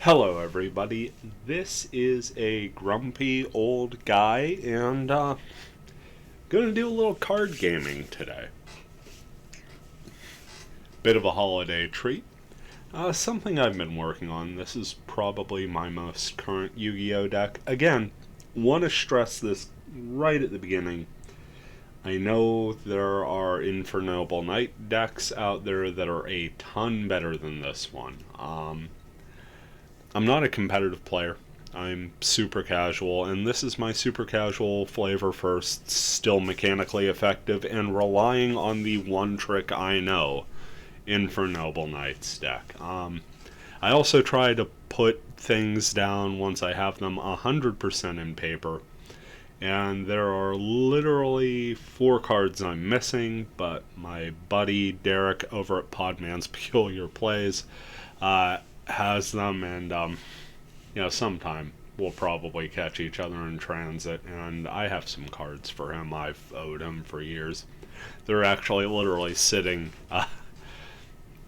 Hello, everybody. This is a grumpy old guy, and gonna do a little card gaming today. Bit of a holiday treat. Something I've been working on. This is probably my most current Yu-Gi-Oh deck. Again, want to stress this right at the beginning. I know there are Infernoble Knight decks out there that are a ton better than this one. I'm not a competitive player. I'm super casual, and this is my super casual flavor first, still mechanically effective, and relying on the one trick I know, Infernoble Knights deck. I also try to put things down once I have them 100% in paper, and there are literally 4 cards I'm missing, but my buddy Derek over at Podman's Peculiar Plays has them, and sometime we'll probably catch each other in transit, and I have some cards for him I've owed him for years. They're actually literally sitting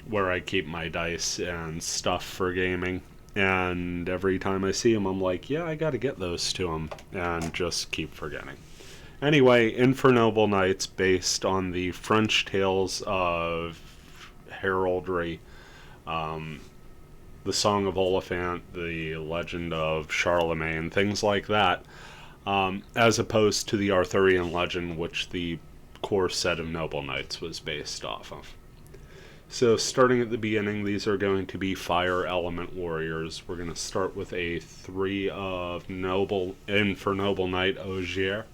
where I keep my dice and stuff for gaming, and every time I see him I'm like, yeah, I gotta get those to him, and just keep forgetting. Anyway, Infernoble Knights, based on the French tales of heraldry, the Song of Oliphant, the Legend of Charlemagne, things like that, as opposed to the Arthurian legend, which the core set of Noble Knights was based off of. So starting at the beginning, these are going to be fire element warriors. We're going to start with a 3 of Infernoble Knight Ogier.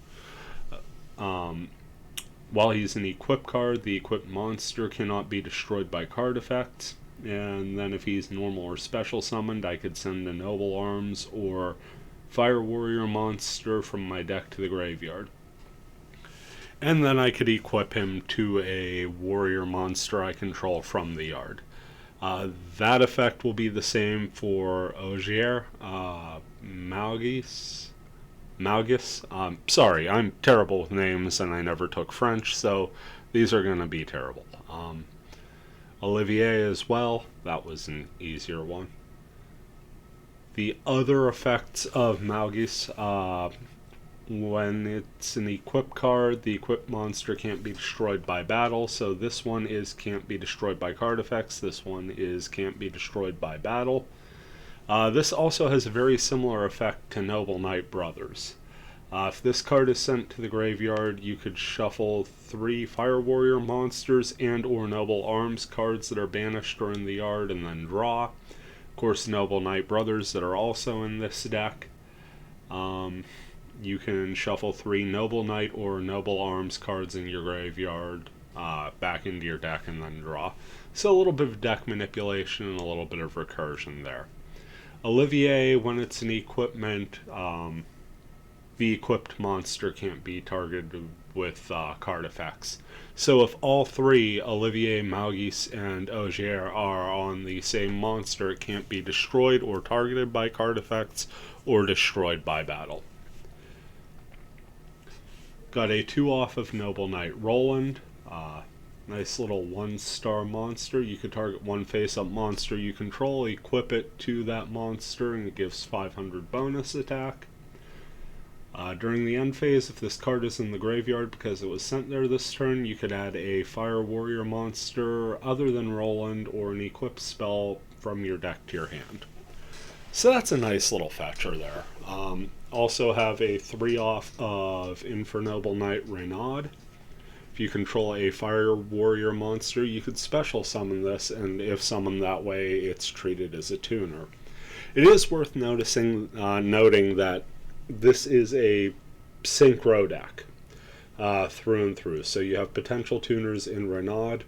While he's an equip card, the equipped monster cannot be destroyed by card effects. And then if he's normal or special summoned, I could send a Noble Arms or Fire Warrior monster from my deck to the graveyard. And then I could equip him to a Warrior monster I control from the yard. That effect will be the same for Ogier, Malgus. Sorry, I'm terrible with names and I never took French, so these are going to be terrible. Olivier as well, that was an easier one. The other effects of Malgus, when it's an equip card, the equipped monster can't be destroyed by battle, so this one is can't be destroyed by card effects, this one is can't be destroyed by battle. This also has a very similar effect to Noble Knight Brothers. If this card is sent to the graveyard, you could shuffle 3 Fire Warrior monsters and or Noble Arms cards that are banished during the yard and then draw. Of course, Noble Knight Brothers that are also in this deck. You can shuffle 3 Noble Knight or Noble Arms cards in your graveyard back into your deck and then draw. So a little bit of deck manipulation and a little bit of recursion there. Olivier, when it's an equipment, the equipped monster can't be targeted with card effects. So if all 3, Olivier, Malgus, and Ogier, are on the same monster, it can't be destroyed or targeted by card effects or destroyed by battle. Got a 2 off of Noble Knight Roland. Nice little 1-star monster. You could target 1 face-up monster you control, equip it to that monster, and it gives 500 bonus attack. During the end phase, if this card is in the graveyard because it was sent there this turn, you could add a Fire Warrior monster other than Roland or an equipped spell from your deck to your hand. So that's a nice little fetcher there. Also have a 3 off of Infernoble Knight Renaud. If you control a Fire Warrior monster, you could special summon this, and if summoned that way, it's treated as a tuner. It is worth noting that this is a synchro deck through and through. So you have potential tuners in Renaud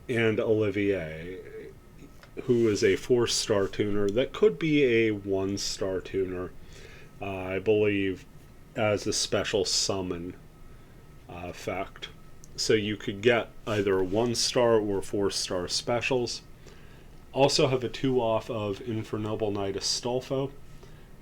and Olivier, who is a 4-star tuner that could be a 1-star tuner, I believe, as a special summon effect. So you could get either 1-star or 4-star specials. Also have a 2 off of Infernoble Knight Astolfo.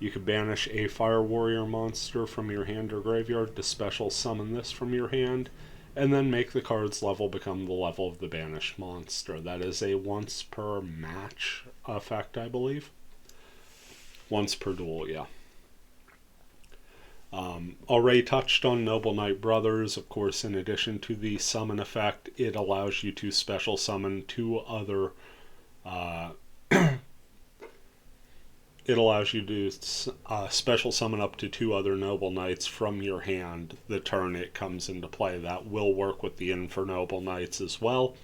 You could banish a Fire Warrior monster from your hand or graveyard to special summon this from your hand, and then make the card's level become the level of the banished monster. That is a once per match effect, I believe. Once per duel, yeah. Already touched on Noble Knight Brothers. Of course, in addition to the summon effect, it allows you to special summon two other it allows you to special summon up to two other Noble Knights from your hand the turn it comes into play. That will work with the Infernoble Knights as well.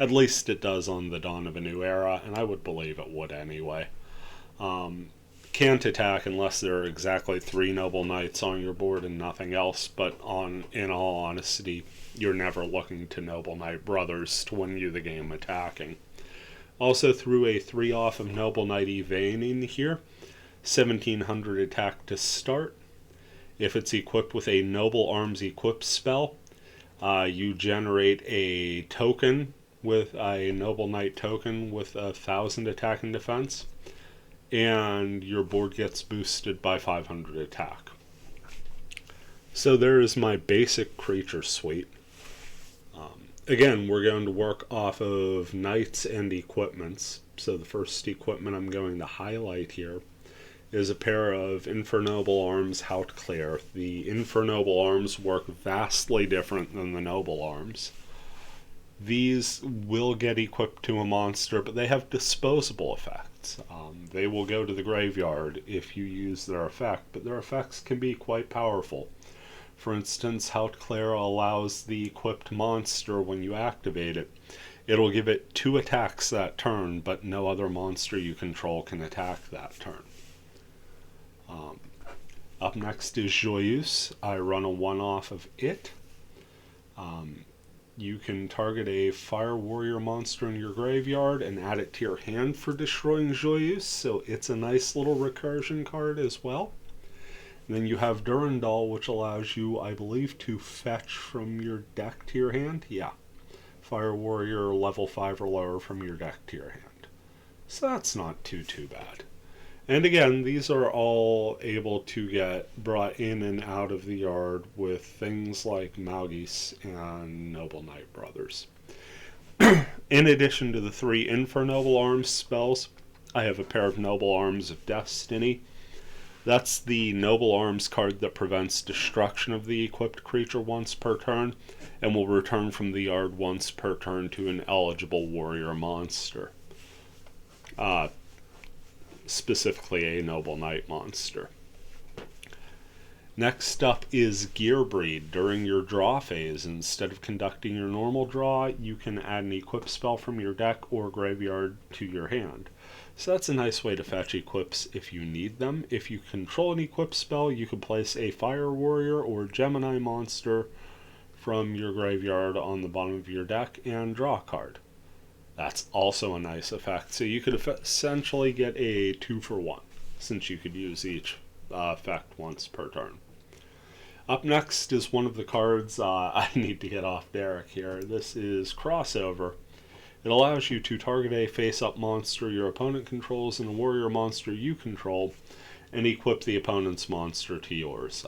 At least it does on the Dawn of a New Era, and I would believe it would anyway. Can't attack unless there are exactly 3 Noble Knights on your board and nothing else, but in all honesty, you're never looking to Noble Knight Brothers to win you the game attacking. Also threw a 3 off of Noble Knight Evane in here. 1700 attack to start. If it's equipped with a Noble Arms equip spell, you generate a token with a Noble Knight token with 1000 attack and defense, and your board gets boosted by 500 attack. So there is my basic creature suite. Again, we're going to work off of knights and equipments. So the first equipment I'm going to highlight here is a pair of Infernoble Arms Hout Clear. The Infernoble Arms work vastly different than the Noble Arms. These will get equipped to a monster, but they have disposable effects. They will go to the graveyard if you use their effect, but their effects can be quite powerful. For instance, Hout Clear allows the equipped monster, when you activate it, it'll give it 2 attacks that turn, but no other monster you control can attack that turn. Up next is Joyeuse. I run a 1 off of it. You can target a Fire Warrior monster in your graveyard and add it to your hand for destroying Joyeuse, so it's a nice little recursion card as well. And then you have Durian Doll, which allows you, I believe, to fetch from your deck to your hand. Yeah. Fire Warrior level 5 or lower from your deck to your hand. So that's not too bad. And again, these are all able to get brought in and out of the yard with things like Malgis and Noble Knight Brothers. In addition to the 3 Infernoble Arms spells, I have a pair of Noble Arms of Destiny. That's the Noble Arms card that prevents destruction of the equipped creature once per turn, and will return from the yard once per turn to an eligible warrior monster. Specifically a Noble Knight monster. Next up is Gearbreed. During your draw phase, instead of conducting your normal draw, you can add an equip spell from your deck or graveyard to your hand. So that's a nice way to fetch equips if you need them. If you control an equip spell, you can place a Fire Warrior or Gemini monster from your graveyard on the bottom of your deck and draw a card. That's also a nice effect. So you could essentially get a 2-for-1, since you could use each effect once per turn. Up next is one of the cards I need to get off Derek here. This is Crossover. It allows you to target a face-up monster your opponent controls and a warrior monster you control, and equip the opponent's monster to yours.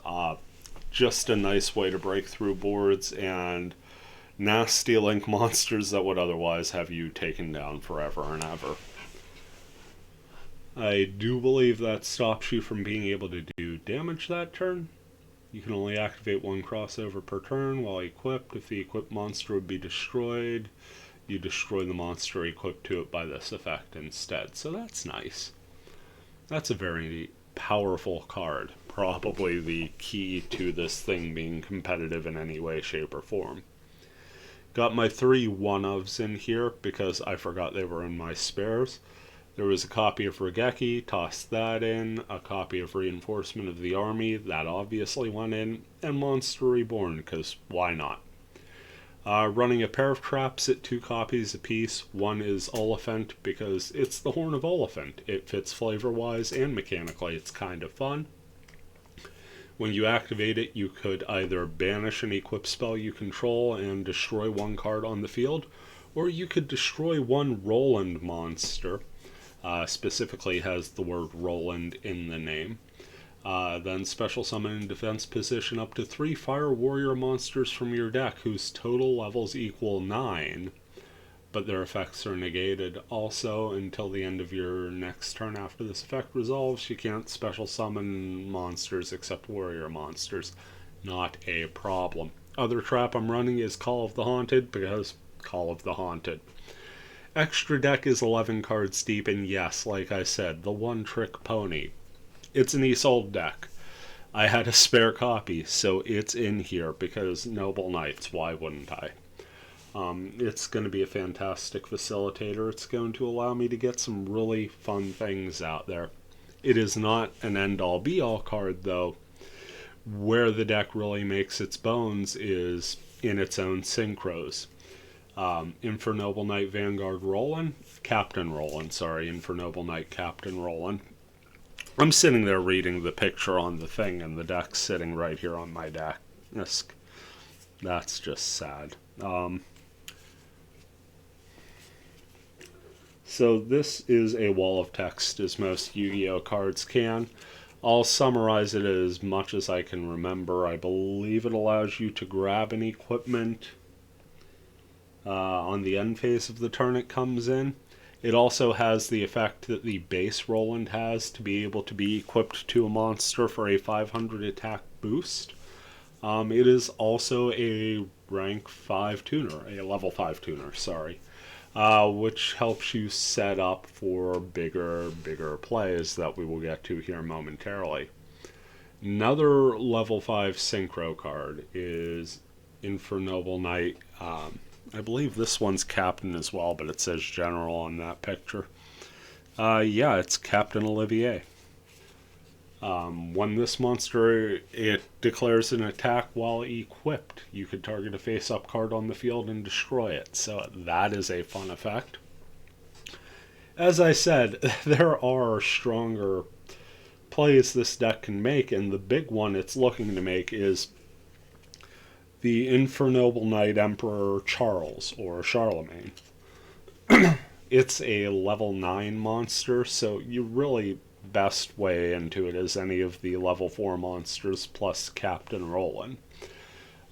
Just a nice way to break through boards and nasty link monsters that would otherwise have you taken down forever and ever. I do believe that stops you from being able to do damage that turn. You can only activate 1 crossover per turn while equipped. If the equipped monster would be destroyed, you destroy the monster equipped to it by this effect instead. So that's nice. That's a very powerful card. Probably the key to this thing being competitive in any way, shape, or form. Got my 3 one-ofs in here because I forgot they were in my spares. There was a copy of Regeki, tossed that in, a copy of Reinforcement of the Army, that obviously went in, and Monster Reborn, because why not? Running a pair of traps at 2 copies apiece. One is Oliphant because it's the Horn of Oliphant. It fits flavor-wise and mechanically. It's kind of fun. When you activate it, you could either banish an equip spell you control and destroy 1 card on the field, or you could destroy 1 Roland monster. Specifically has the word Roland in the name. Then special summon in defense position up to 3 Fire Warrior monsters from your deck whose total levels equal 9 but their effects are negated. Also, until the end of your next turn after this effect resolves, you can't special summon monsters except warrior monsters. Not a problem. Other trap I'm running is Call of the Haunted, because Call of the Haunted. Extra deck is 11 cards deep, and yes, like I said, the one-trick pony. It's an Isolde deck. I had a spare copy, so it's in here, because Noble Knights, why wouldn't I? It's going to be a fantastic facilitator. It's going to allow me to get some really fun things out there. It is not an end-all be-all card, though. Where the deck really makes its bones is in its own synchros. Infernoble Knight Vanguard Roland, Captain Roland, sorry, Infernoble Knight Captain Roland. I'm sitting there reading the picture on the thing, and the deck's sitting right here on my desk. That's just sad. So this is a wall of text, as most Yu-Gi-Oh cards can. I'll summarize it as much as I can remember. I believe it allows you to grab an equipment on the end phase of the turn it comes in. It also has the effect that the base Roland has to be able to be equipped to a monster for a 500 attack boost. It is also a rank 5 tuner, a level 5 tuner, sorry. Which helps you set up for bigger plays that we will get to here momentarily. Another level 5 synchro card is Infernoble Knight. I believe this one's Captain as well, but it says General on that picture. Yeah, it's Captain Olivier. When this monster, it declares an attack while equipped. You could target a face-up card on the field and destroy it, so that is a fun effect. As I said, there are stronger plays this deck can make, and the big one it's looking to make is the Infernoble Knight Emperor Charles, or Charlemagne. It's a level 9 monster, so you really best way into it as any of the level 4 monsters plus Captain Roland.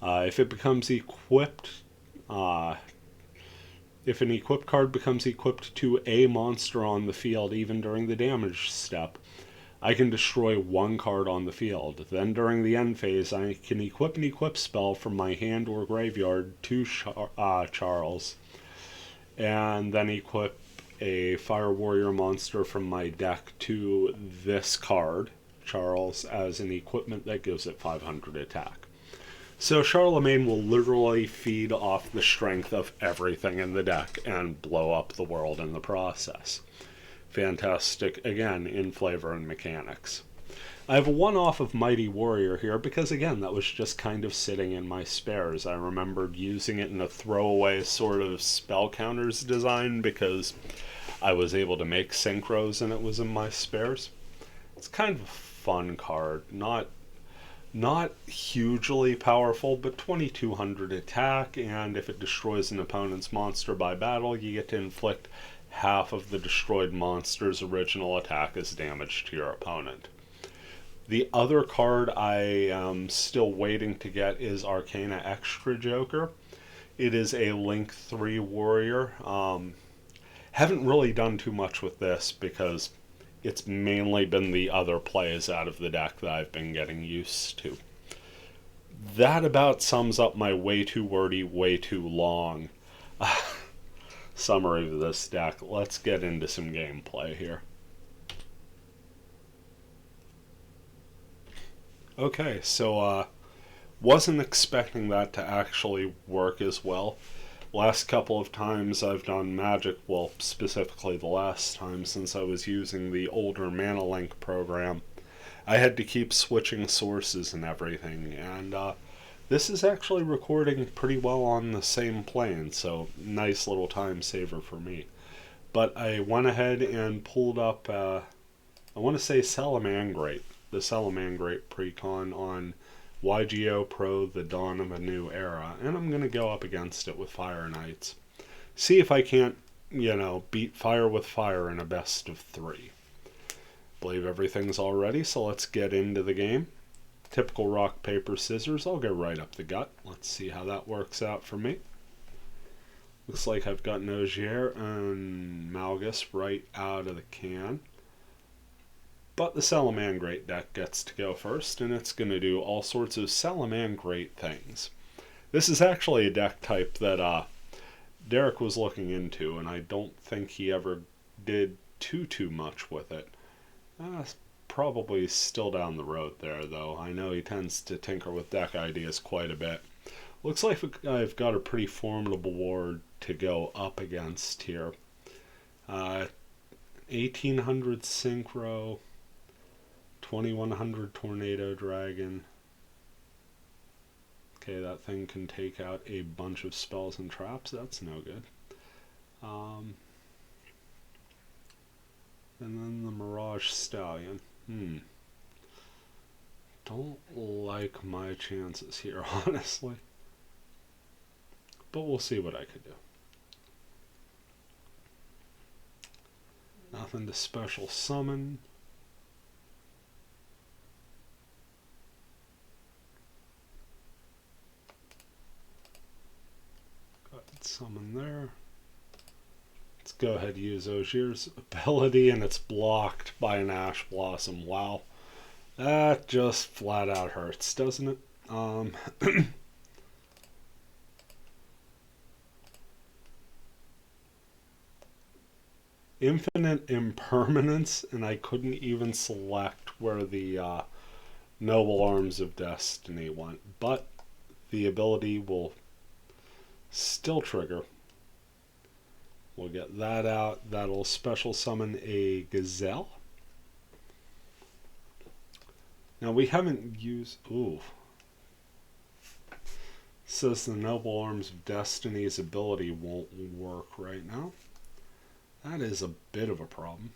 If it becomes equipped, if an equipped card becomes equipped to a monster on the field, even during the damage step, I can destroy one card on the field. Then during the end phase, I can equip an equip spell from my hand or graveyard to Charles, and then equip a Fire Warrior monster from my deck to this card, Charles, as an equipment that gives it 500 attack. So Charlemagne will literally feed off the strength of everything in the deck and blow up the world in the process. Fantastic, again, in flavor and mechanics. I have a one-off of Mighty Warrior here because, again, that was just kind of sitting in my spares. I remembered using it in a throwaway sort of spell counters design because I was able to make synchros and it was in my spares. It's kind of a fun card. Not hugely powerful, but 2200 attack, and if it destroys an opponent's monster by battle, you get to inflict half of the destroyed monster's original attack as damage to your opponent. The other card I am still waiting to get is Arcana Extra Joker. It is a Link 3 warrior. Haven't really done too much with this because it's mainly been the other plays out of the deck that I've been getting used to. That about sums up my way too wordy, way too long summary of this deck. Let's get into some gameplay here. Okay, so wasn't expecting that to actually work as well. Last couple of times I've done Magic, well, specifically the last time since I was using the older Mana Link program, I had to keep switching sources and everything, and this is actually recording pretty well on the same plane, so nice little time saver for me. But I went ahead and pulled up, I want to say Salamangreat, the Salamangreat precon on YGO Pro, The Dawn of a New Era, and I'm going to go up against it with Fire Knights. See if I can't, beat Fire with Fire in a best of 3. Believe everything's all ready, so let's get into the game. Typical rock, paper, scissors. I'll go right up the gut. Let's see how that works out for me. Looks like I've got Nogier and Malgus right out of the can. But the Salamangreat deck gets to go first, and it's going to do all sorts of Salamangreat things. This is actually a deck type that Derek was looking into, and I don't think he ever did too much with it. Probably still down the road there, though. I know he tends to tinker with deck ideas quite a bit. Looks like I've got a pretty formidable ward to go up against here. 1800 Synchro, 2100 Tornado Dragon. Okay, that thing can take out a bunch of spells and traps. That's no good. And then the Mirage Stallion. Don't like my chances here, honestly. But we'll see what I could do. Nothing to special summon. Got summon there. Let's go ahead and use Ogier's ability, and it's blocked by an Ash Blossom. Wow. That just flat out hurts, doesn't it? Infinite Impermanence, and I couldn't even select where the Noble Arms of Destiny went, but the ability will still trigger. We'll get that out. That'll special summon a Gazelle. Now we haven't used... Ooh. Says the Noble Arms of Destiny's ability won't work right now. That is a bit of a problem.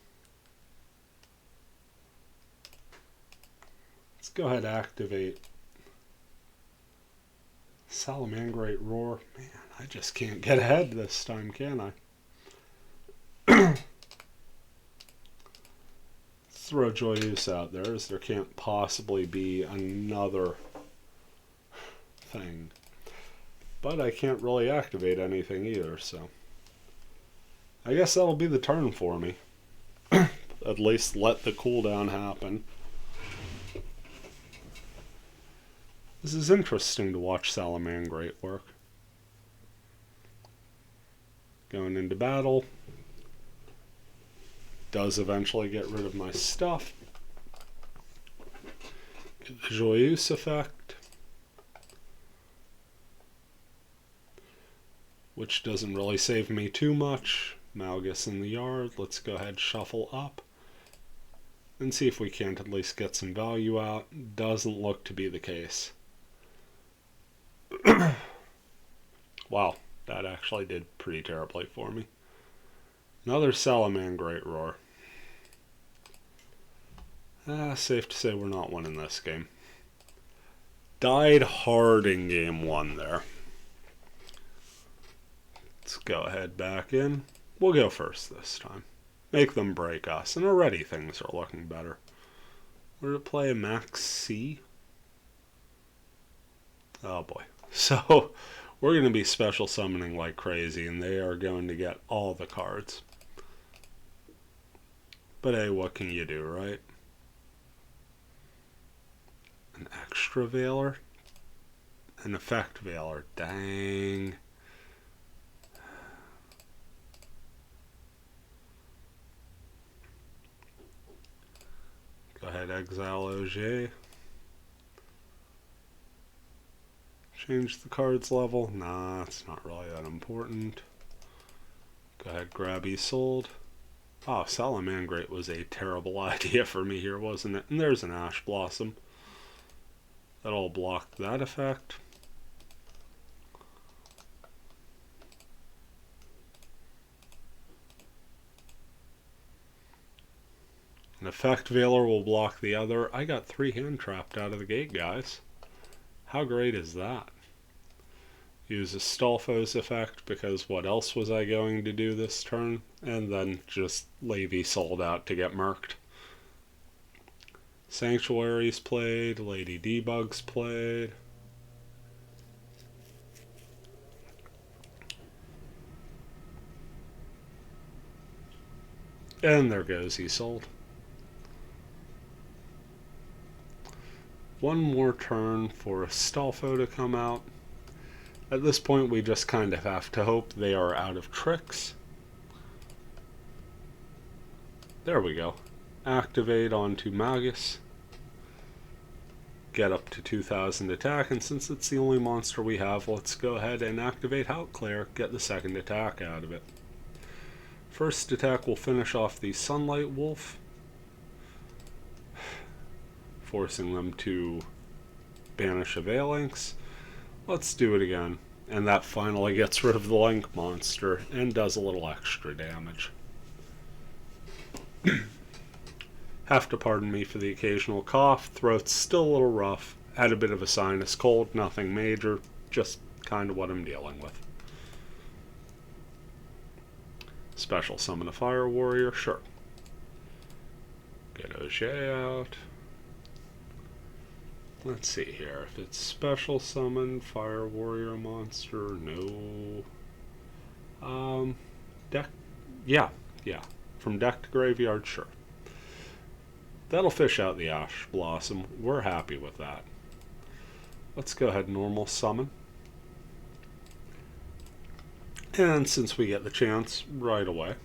Let's go ahead and activate Salamangreat Roar. Man, I just can't get ahead this time, can I? Let's throw Joyeuse out there, as there can't possibly be another thing. But I can't really activate anything either, so... I guess that'll be the turn for me. At least let the cooldown happen. This is interesting to watch Salamangreat work. Going into battle. Does eventually get rid of my stuff. Get the Joyeuse effect. Which doesn't really save me too much. Malgus in the yard. Let's go ahead and shuffle up and see if we can't at least get some value out. Doesn't look to be the case. Wow, that actually did pretty terribly for me. Another Salamangreat Roar. Safe to say we're not winning this game. Died hard in game one there. Let's go ahead back in. We'll go first this time. Make them break us, and already things are looking better. We're to play a Max C. Oh boy. So, we're going to be special summoning like crazy, and they are going to get all the cards. But hey, what can you do, right? An extra Veiler? An effect Veiler. Dang. Go ahead, exile Ogier. Change the cards level. Nah, it's not really that important. Go ahead, grab Isolde. Oh, Salamangreat was a terrible idea for me here, wasn't it? And there's an Ash Blossom. That'll block that effect. An effect Veiler will block the other. I got 3 hand trapped out of the gate, guys. How great is that? Use a Stolfo's effect, because what else was I going to do this turn? And then just leave Isolde out to get murked. Sanctuary's played. Lady Debug's played. And there goes Isolde. One more turn for Astolfo to come out. At this point, we just kind of have to hope they are out of tricks. There we go. Activate onto Magus. Get up to 2000 attack, and since it's the only monster we have, let's go ahead and activate Outclair, get the second attack out of it. First attack will finish off the Sunlight Wolf, forcing them to banish a Phalanx. Let's do it again, and that finally gets rid of the Link monster and does a little extra damage. Have to pardon me for the occasional cough, throat's still a little rough, had a bit of a sinus cold, nothing major, just kind of what I'm dealing with. Special summon a Fire Warrior, sure. Get Auger out. Let's see here, if it's special summon, Fire Warrior monster, no. Deck, yeah. From deck to graveyard, sure. That'll fish out the Ash Blossom. We're happy with that. Let's go ahead and normal summon. And since we get the chance right away,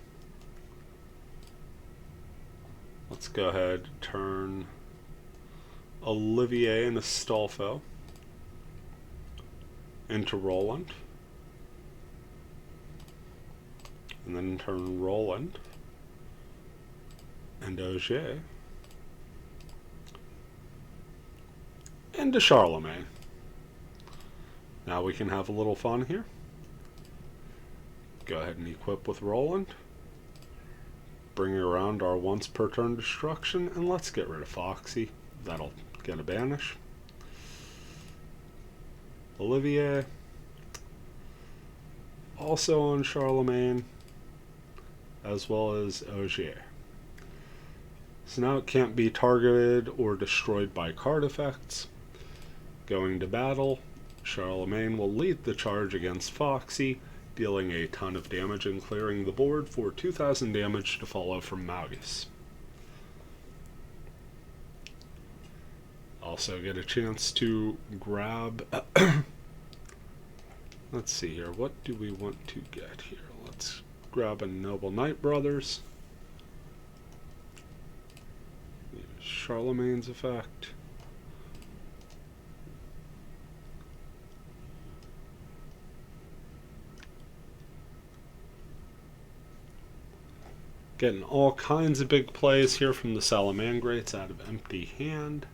let's go ahead and turn Olivier and Astolfo into Roland. And then turn Roland and Auger into Charlemagne. Now we can have a little fun here. Go ahead and equip with Roland. Bring around our once per turn destruction, and let's get rid of Foxy. That'll get a banish. Olivier. Also on Charlemagne, as well as Auger. So now it can't be targeted or destroyed by card effects. Going to battle, Charlemagne will lead the charge against Foxy, dealing a ton of damage and clearing the board for 2000 damage to follow from Magus. Also get a chance to grab... Let's see here, what do we want to get here? Let's grab a Noble Knight Brothers. Charlemagne's effect. Getting all kinds of big plays here from the Salamangrates out of empty hand.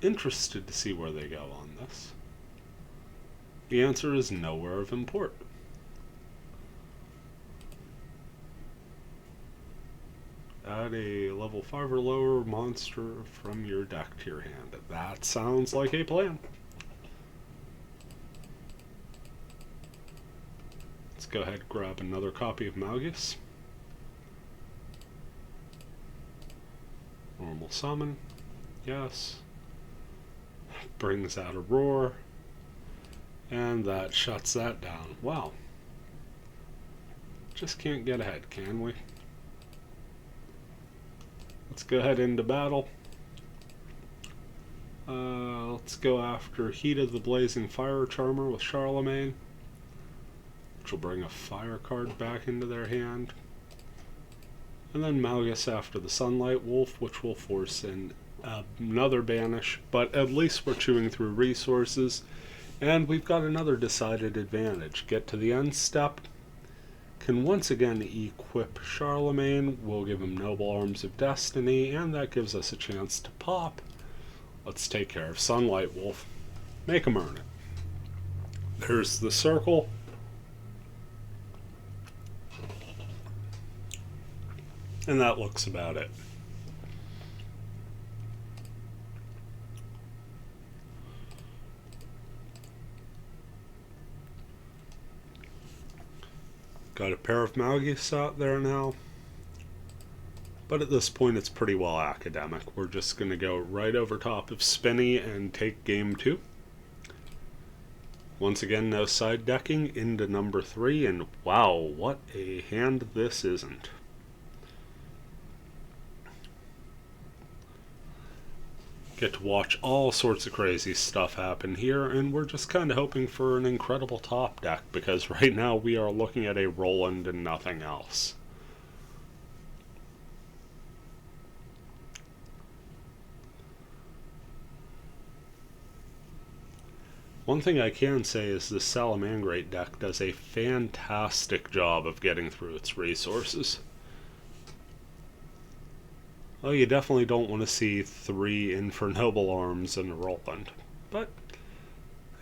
Interested to see where they go on this. The answer is nowhere of import. Add a level 5 or lower monster from your deck to your hand. That sounds like a plan. Let's go ahead and grab another copy of Magus. Normal summon. Yes. Brings out a roar. And that shuts that down. Wow. Just can't get ahead, can we? Let's go ahead into battle. Let's go after Heat of the Blazing Fire Charmer with Charlemagne, which will bring a fire card back into their hand. And then Magus after the Sunlight Wolf, which will force in another banish, but at least we're chewing through resources, and we've got another decided advantage. Get to the end step, can once again equip Charlemagne, we'll give him Noble Arms of Destiny, and that gives us a chance to pop. Let's take care of Sunlight Wolf. Make him earn it. There's the circle. And that looks about it. Got a pair of Magus out there now. But at this point it's pretty well academic. We're just going to go right over top of Spinny and take game 2. Once again, no side decking into number 3, and wow, what a hand this isn't. Get to watch all sorts of crazy stuff happen here, and we're just kind of hoping for an incredible top deck, because right now we are looking at a Roland and nothing else. One thing I can say is the Salamangrate deck does a fantastic job of getting through its resources. Well, you definitely don't want to see 3 Infernoble Arms in a Roland, but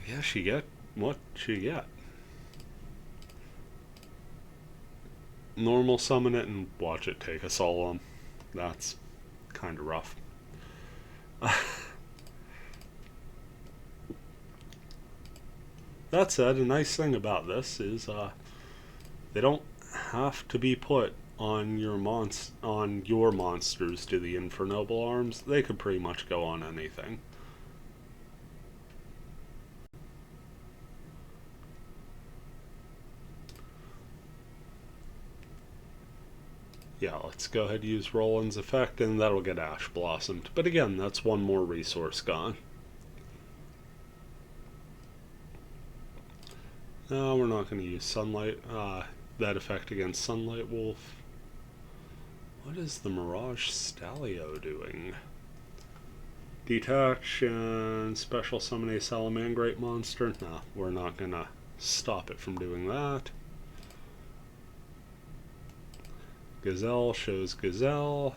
I guess you get what you get. Normal summon it and watch it take us all on. That's kind of rough. That said, a nice thing about this is they don't have to be put on your monsters to the Infernoble Arms. They could pretty much go on anything. Yeah, let's go ahead and use Roland's effect, and that'll get Ash Blossomed. But again, that's one more resource gone. No, we're not going to use Sunlight. That effect against Sunlight Wolf. What is the Mirage Stalio doing? Detach and special summon a Salamangrate monster. No, we're not going to stop it from doing that. Gazelle shows Gazelle.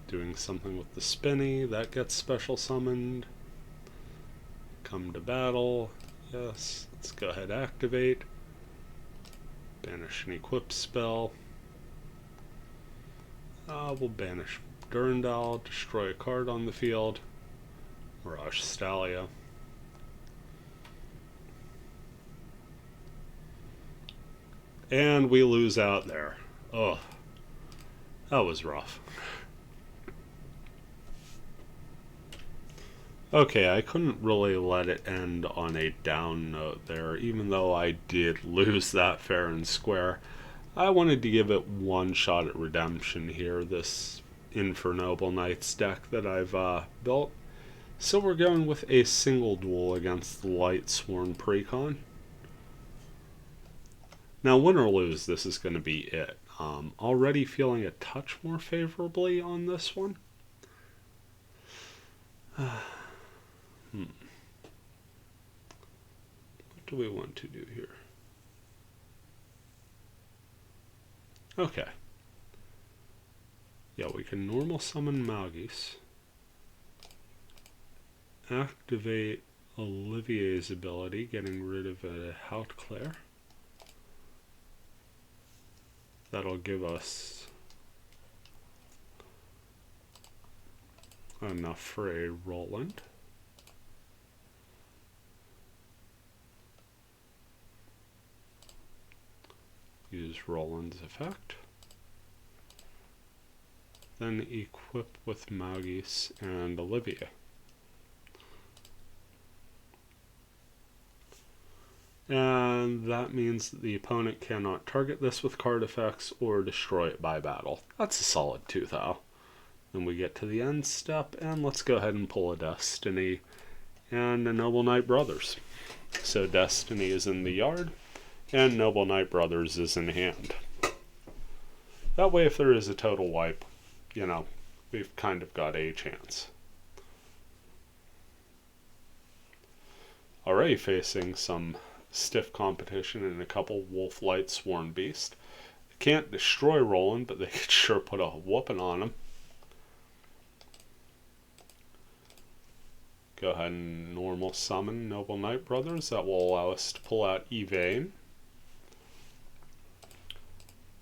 Doing something with the Spinny. That gets special summoned. Come to battle. Yes. Let's go ahead and activate. Banish an equip spell. We'll banish Durian Doll. Destroy a card on the field. Mirage Stalio. And we lose out there. Ugh. That was rough. Okay, I couldn't really let it end on a down note there, even though I did lose that fair and square. I wanted to give it one shot at redemption here, this Infernoble Knights deck that I've built. So we're going with a single duel against the Lightsworn Precon. Now, win or lose, this is going to be it. Already feeling a touch more favorably on this one. What do we want to do here? Okay. Yeah, we can normal summon Malgis. Activate Olivier's ability, getting rid of a Hautclair. That'll give us enough for a Roland. Use Roland's effect. Then equip with Malgis and Olivia. And that means that the opponent cannot target this with card effects or destroy it by battle. That's a solid 2 though. Then we get to the end step, and let's go ahead and pull a Destiny and a Noble Knight Brothers. So Destiny is in the yard, and Noble Knight Brothers is in hand. That way, if there is a total wipe, you know, we've kind of got a chance. Already facing some stiff competition and a couple Wolf Lightsworn Beast. They can't destroy Roland, but they could sure put a whooping on him. Go ahead and normal summon Noble Knight Brothers. That will allow us to pull out Evane.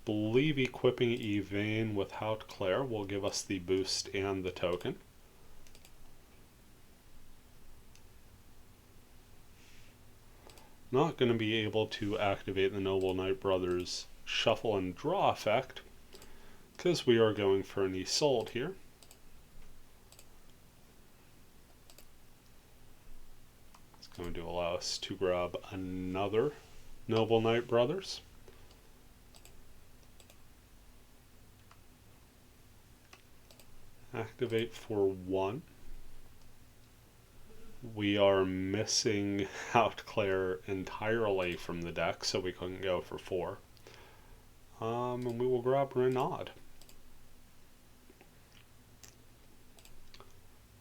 Believe equipping Evane with Hautclair will give us the boost and the token. Not going to be able to activate the Noble Knight Brothers shuffle and draw effect because we are going for an Isolde here. going to allow us to grab another Noble Knight Brothers. Activate for 1. We are missing Outclair entirely from the deck, so we couldn't go for 4. And we will grab Renaud.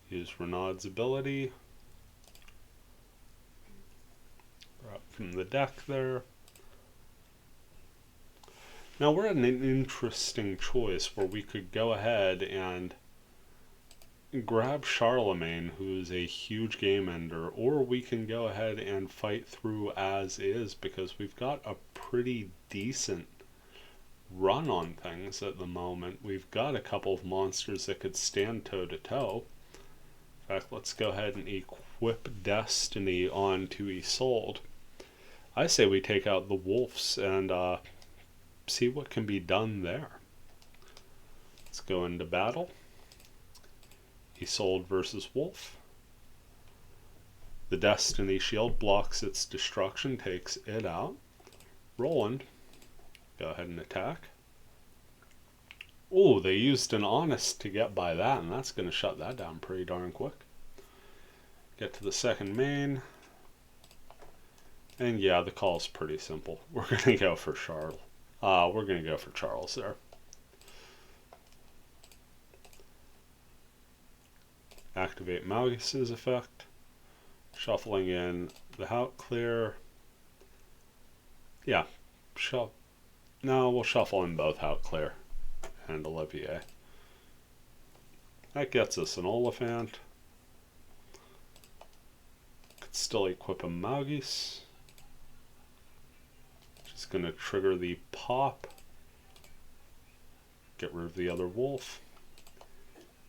Use Renaud's ability. Grab from the deck there. Now we're at an interesting choice where we could go ahead and grab Charlemagne, who's a huge game ender, or we can go ahead and fight through as is because we've got a pretty decent run on things at the moment. We've got a couple of monsters that could stand toe to toe. In fact, let's go ahead and equip Destiny onto Isolde. I say we take out the wolves and see what can be done there. Let's go into battle. Isolde versus Wolf. The Destiny Shield blocks its destruction, takes it out. Roland, go ahead and attack. Oh, they used an Honest to get by that, and that's going to shut that down pretty darn quick. Get to the second main. And yeah, the call's pretty simple. We're going to go for Charles. We're going to go for Charles there. Activate Maugus's effect. Shuffling in the Outclair. Yeah, no, we'll shuffle in both Outclair and Olivier. That gets us an Oliphant. Could still equip a Maugus. Just going to trigger the pop. Get rid of the other wolf.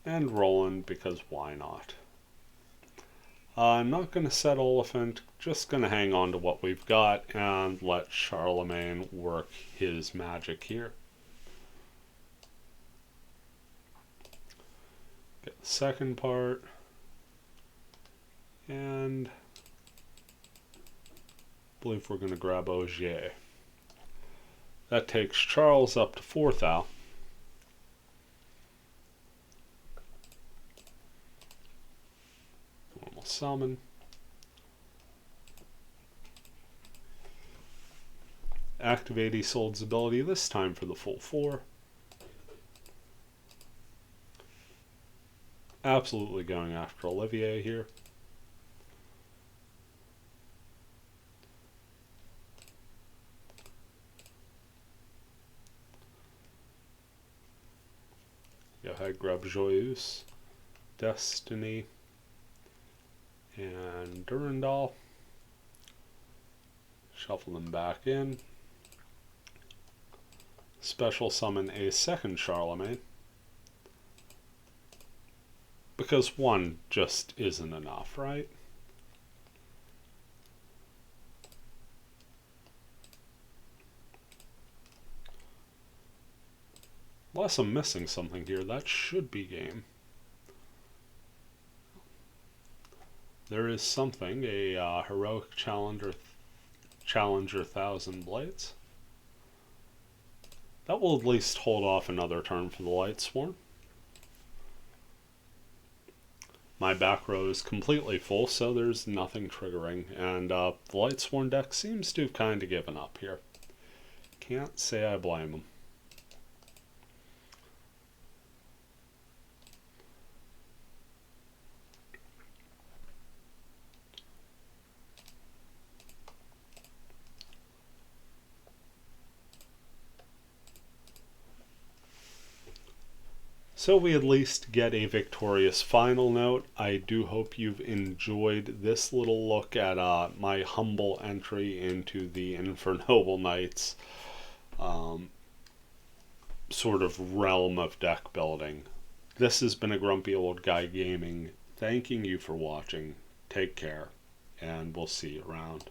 And Roland, because why not? I'm not going to set Oliphant, just going to hang on to what we've got and let Charlemagne work his magic here. Get the second part. And I believe we're going to grab Ogier. That takes Charles up to 4th Al. Summon. Activate Isolde's ability, this time for the full 4. Absolutely going after Olivier here. Go ahead, grab Joyeuse, Destiny, and Durian Doll. Shuffle them back in. Special summon a second Charlemagne. Because one just isn't enough, right? Unless I'm missing something here, that should be game. There is something, a heroic challenger 1,000 Blades. That will at least hold off another turn for the Lightsworn. My back row is completely full, so there's nothing triggering, and the Lightsworn deck seems to have kind of given up here. Can't say I blame them. So we at least get a victorious final note. I do hope you've enjoyed this little look at my humble entry into the Infernoble Knights sort of realm of deck building. This has been a Grumpy Old Guy Gaming, thanking you for watching. Take care, and we'll see you around.